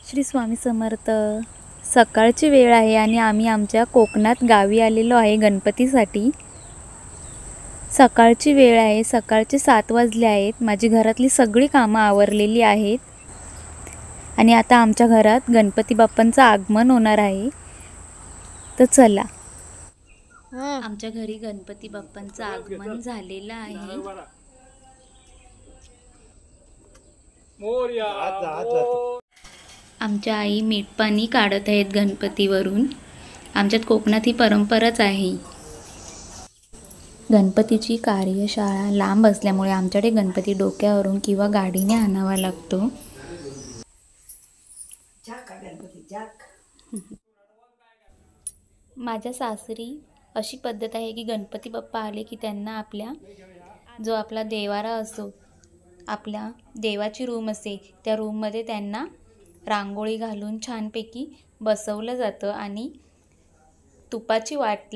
श्री स्वामी समर्थ. सकाळची वेळ आहे आणि आम्ही आमच्या कोकणात गावी आलेलो आहे गणपतीसाठी. सकाळची वेळ आहे, सकाळचे 7 वाजले आहेत. माझी घरातली सगळी कामं आवरलेली आहेत आणि आता आमच्या घरात गणपती बाप्पांचं आगमन होणार आहे. तर चला, आमच्या घरी गणपती बाप्पांचं आगमन झालेलं आहे. आमच्या आई मीठ पाणी काढत आहेत गणपतीवरून. आमच्यात कोकणात ही परंपराच आहे. गणपतीची कार्यशाळा लांब असल्यामुळे आमच्याकडे गणपती डोक्यावरून किंवा गाडीने आणावा लागतो. माझ्या सासरी अशी पद्धत आहे की गणपती बाप्पा आले की त्यांना आपला देवारा असतो, आपल्या देवाची रूम असते, त्या रूममध्ये त्यांना रांगोळी घालून छानपैकी बसवलं जातं आणि तुपाची वाट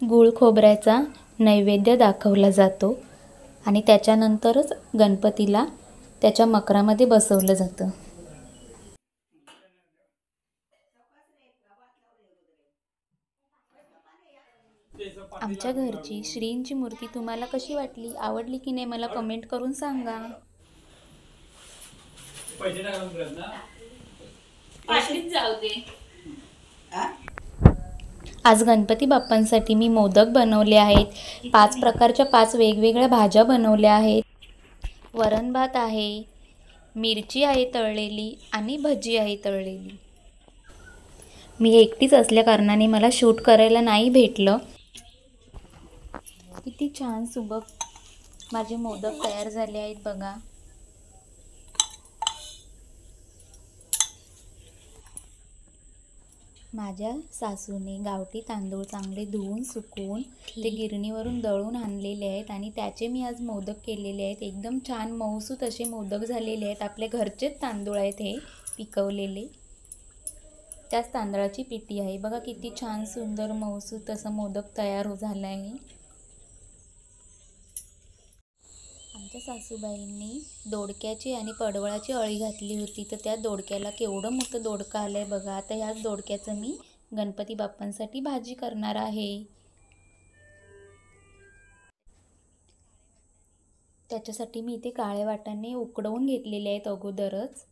गूळ खोबऱ्याचा नैवेद्य दाखवला जातो आणि त्याच्यानंतरच गणपतीला त्याच्या मकरामध्ये बसवलं जातं. आमच्या घरची श्रींची मूर्ती तुम्हाला कशी वाटली, आवडली की नाही मला कमेंट करून सांगा. आज गणपती बाप्पांसाठी मी मोदक बनवले आहेत. 5 प्रकारच्या 5 वेगवेगळ्या भाज्या बनवल्या आहेत. वरण भात आहे, मिरची आहे तळलेली आणि भजी आहे तळलेली. मी एकटीच असल्या कारणाने मला शूट करायला नाही भेटलं. किती छान सुबक माझे मोदक तयार झाले आहेत बघा. माझ्या सासूने गावठी तांदूळ चांगले धुवून सुकवून ते गिरणीवरून दळून आणलेले आहेत आणि त्याचे मी आज मोदक केलेले आहेत. एकदम छान मऊसूत असे मोदक झालेले आहेत. आपले घरचेच तांदूळ आहेत हे पिकवलेले. त्याच तांदळाची पिठी आहे बघा. किती छान सुंदर मऊसूत असं मोदक तयार झालं आहे. आमच्या सासूबाईंनी दोडक्याची आणि पडवळाची अळी घातली होती, तर त्या दोडक्याला केवढं मोठं दोडकं आलं आहे बघा. आता ह्याच दोडक्याचं मी गणपती बाप्पांसाठी भाजी करणार आहे. त्याच्यासाठी मी इथे काळे वाटाणे उकडवून घेतलेले आहेत अगोदरच.